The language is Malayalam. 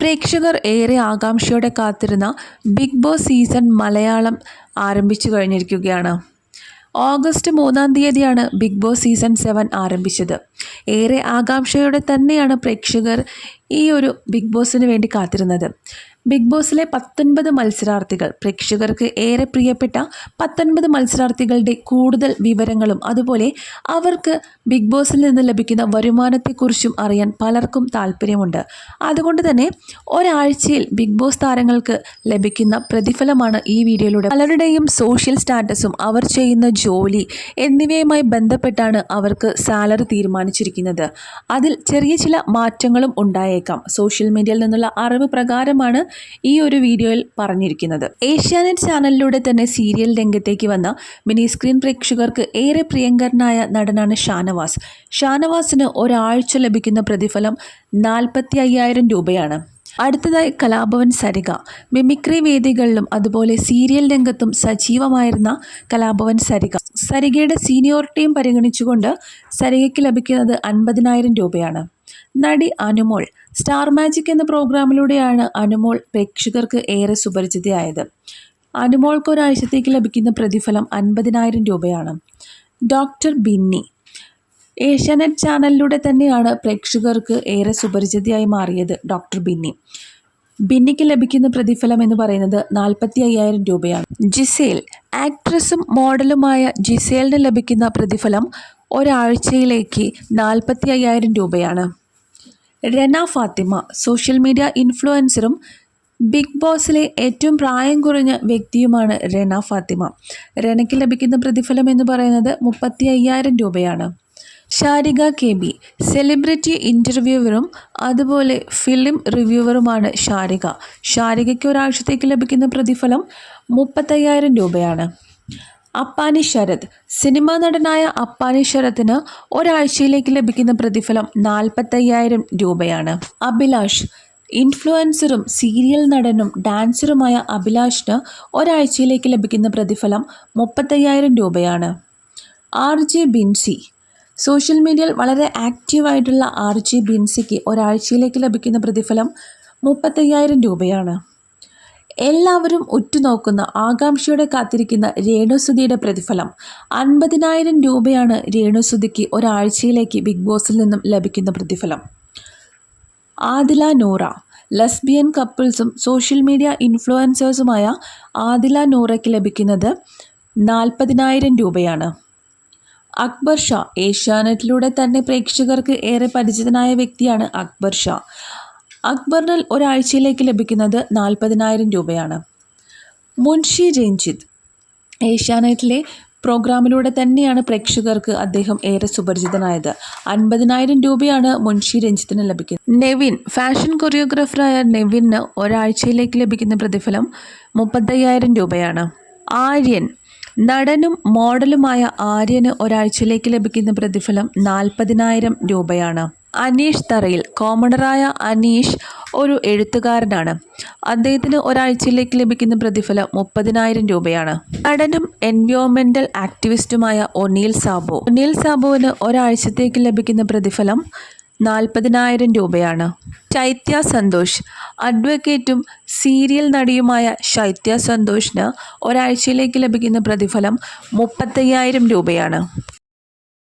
പ്രേക്ഷകർ ഏറെ ആകാംക്ഷയോടെ കാത്തിരുന്ന ബിഗ് ബോസ് സീസൺ മലയാളം ആരംഭിച്ചു കഴിഞ്ഞിരിക്കുകയാണ്. ഓഗസ്റ്റ് 3-ാം തീയതിയാണ് ബിഗ് ബോസ് സീസൺ 7 ആരംഭിച്ചത്. ഏറെ ആകാംക്ഷയോടെ തന്നെയാണ് പ്രേക്ഷകർ ഈ ഒരു ബിഗ് ബോസിന് വേണ്ടി കാത്തിരുന്നത്. ബിഗ് ബോസിലെ 19 മത്സരാർത്ഥികൾ, പ്രേക്ഷകർക്ക് ഏറെ പ്രിയപ്പെട്ട 19 മത്സരാർത്ഥികളുടെ കൂടുതൽ വിവരങ്ങളും അതുപോലെ അവർക്ക് ബിഗ് ബോസിൽ നിന്ന് ലഭിക്കുന്ന വരുമാനത്തെക്കുറിച്ചും അറിയാൻ പലർക്കും താല്പര്യമുണ്ട്. അതുകൊണ്ട് തന്നെ ഒരാഴ്ചയിൽ ബിഗ് ബോസ് താരങ്ങൾക്ക് ലഭിക്കുന്ന പ്രതിഫലമാണ് ഈ വീഡിയോയിലൂടെ. പലരുടെയും സോഷ്യൽ സ്റ്റാറ്റസും അവർ ചെയ്യുന്ന ജോലി എന്നിവയുമായി ബന്ധപ്പെട്ടാണ് അവർക്ക് സാലറി തീരുമാനിച്ചിരിക്കുന്നത്. അതിൽ ചെറിയ ചില മാറ്റങ്ങളും ഉണ്ടായേക്കാം. സോഷ്യൽ മീഡിയയിൽ നിന്നുള്ള അറിവ് പ്രകാരമാണ് ഈ ഒരു വീഡിയോയിൽ പറഞ്ഞിരിക്കുന്നത്. ഏഷ്യാനെറ്റ് ചാനലിലൂടെ തന്നെ സീരിയൽ രംഗത്തേക്ക് വന്ന മിനി സ്ക്രീൻ പ്രേക്ഷകർക്ക് ഏറെ പ്രിയങ്കരനായ നടനാണ് ഷാനവാസ്. ഷാനവാസിന് ഒരാഴ്ച ലഭിക്കുന്ന പ്രതിഫലം 45,000 രൂപയാണ്. അടുത്തതായി കലാഭവൻ സരിക. മിമിക്രി വേദികളിലും അതുപോലെ സീരിയൽ രംഗത്തും സജീവമായിരുന്ന കലാഭവൻ സരിക. സരികയുടെ സീനിയോറിറ്റിയും പരിഗണിച്ചുകൊണ്ട് സരികയ്ക്ക് ലഭിക്കുന്നത് 50,000 രൂപയാണ്. നടി അനുമോൾ. സ്റ്റാർ മാജിക് എന്ന പ്രോഗ്രാമിലൂടെയാണ് അനുമോൾ പ്രേക്ഷകർക്ക് ഏറെ സുപരിചിതയായത്. അനുമോൾക്ക് ഒരാഴ്ചത്തേക്ക് ലഭിക്കുന്ന പ്രതിഫലം 50,000 രൂപയാണ്. ഡോക്ടർ ബിന്നി. ഏഷ്യാനെറ്റ് ചാനലിലൂടെ തന്നെയാണ് പ്രേക്ഷകർക്ക് ഏറെ സുപരിചിതയായി മാറിയത് ഡോക്ടർ ബിന്നി. ബിന്നിക്ക് ലഭിക്കുന്ന പ്രതിഫലം എന്ന് പറയുന്നത് 45,000 രൂപയാണ്. ജിസേൽ. ആക്ട്രസും മോഡലുമായ ജിസേലിന് ലഭിക്കുന്ന പ്രതിഫലം ഒരാഴ്ചയിലേക്ക് 45,000 രൂപയാണ്. രന ഫാത്തിമ. സോഷ്യൽ മീഡിയ ഇൻഫ്ലുവൻസറും ബിഗ് ബോസിലെ ഏറ്റവും പ്രായം കുറഞ്ഞ വ്യക്തിയുമാണ് രന ഫാത്തിമ. രനയ്ക്ക് ലഭിക്കുന്ന പ്രതിഫലം എന്ന് പറയുന്നത് 35,000 രൂപയാണ്. ഷാരിക KB. സെലിബ്രിറ്റി ഇൻ്റർവ്യൂവറും അതുപോലെ ഫിലിം റിവ്യൂവറുമാണ് ഷാരിക. ഷാരികയ്ക്ക് ഒരാഴ്ചത്തേക്ക് ലഭിക്കുന്ന പ്രതിഫലം 35,000 രൂപയാണ്. അപ്പാനി ശരത്. സിനിമാ നടനായ അപ്പാനി ശരത്തിന് ഒരാഴ്ചയിലേക്ക് ലഭിക്കുന്ന പ്രതിഫലം 45,000 രൂപയാണ്. അഭിലാഷ്. ഇൻഫ്ലുവൻസറും സീരിയൽ നടനും ഡാൻസറുമായ അഭിലാഷിന് ഒരാഴ്ചയിലേക്ക് ലഭിക്കുന്ന പ്രതിഫലം 35,000 രൂപയാണ്. RJ ബിൻസി. സോഷ്യൽ മീഡിയയിൽ വളരെ ആക്റ്റീവായിട്ടുള്ള RJ ബിൻസിക്ക് ഒരാഴ്ചയിലേക്ക് ലഭിക്കുന്ന പ്രതിഫലം 35,000 രൂപയാണ്. എല്ലാവരും ഉറ്റുനോക്കുന്ന ആകാംക്ഷയോടെ കാത്തിരിക്കുന്ന രേണുസുധിയുടെ പ്രതിഫലം 50,000 രൂപയാണ്. രേണുസുധിക്ക് ഒരാഴ്ചയിലേക്ക് ബിഗ് ബോസിൽ നിന്നും ലഭിക്കുന്ന പ്രതിഫലം. ആദില നൂറ. ലെസ്ബിയൻ കപ്പിൾസും സോഷ്യൽ മീഡിയ ഇൻഫ്ലുവൻസേഴ്സുമായ ആദില നൂറയ്ക്ക് ലഭിക്കുന്നത് 40,000 രൂപയാണ്. അക്ബർ ഷാ. ഏഷ്യാനെറ്റിലൂടെ തന്നെ പ്രേക്ഷകർക്ക് ഏറെ പരിചിതനായ വ്യക്തിയാണ് അക്ബർ ഷാ. അക്ബറിന് ഒരാഴ്ചയിലേക്ക് ലഭിക്കുന്നത് 40,000 രൂപയാണ്. മുൻഷി രഞ്ജിത്ത്. ഏഷ്യാനെറ്റിലെ പ്രോഗ്രാമിലൂടെ തന്നെയാണ് പ്രേക്ഷകർക്ക് അദ്ദേഹം ഏറെ സുപരിചിതനായത്. 50,000 രൂപയാണ് മുൻഷി രഞ്ജിത്തിന് ലഭിക്കുന്നത്. നെവിൻ. ഫാഷൻ കൊറിയോഗ്രാഫറായ നെവിന് ഒരാഴ്ചയിലേക്ക് ലഭിക്കുന്ന പ്രതിഫലം 35,000 രൂപയാണ്. ആര്യൻ. നടനും മോഡലുമായ ആര്യന് ഒരാഴ്ചയിലേക്ക് ലഭിക്കുന്ന പ്രതിഫലം 40,000 രൂപയാണ്. അനീഷ് തറയിൽ. കോമണറായ അനീഷ് ഒരു എഴുത്തുകാരനാണ്. അദ്ദേഹത്തിന് ഒരാഴ്ചയിലേക്ക് ലഭിക്കുന്ന പ്രതിഫലം 30,000 രൂപയാണ്. നടനും എൻവയോൺമെൻ്റൽ ആക്ടിവിസ്റ്റുമായ ഒനീൽ സാബു. ഒനീൽ സാബുവിന് ഒരാഴ്ചത്തേക്ക് ലഭിക്കുന്ന പ്രതിഫലം 40,000 രൂപയാണ്. ശൈത്യ സന്തോഷ്. അഡ്വക്കേറ്റും സീരിയൽ നടിയുമായ ശൈത്യ സന്തോഷിന് ഒരാഴ്ചയിലേക്ക് ലഭിക്കുന്ന പ്രതിഫലം 35,000 രൂപയാണ്.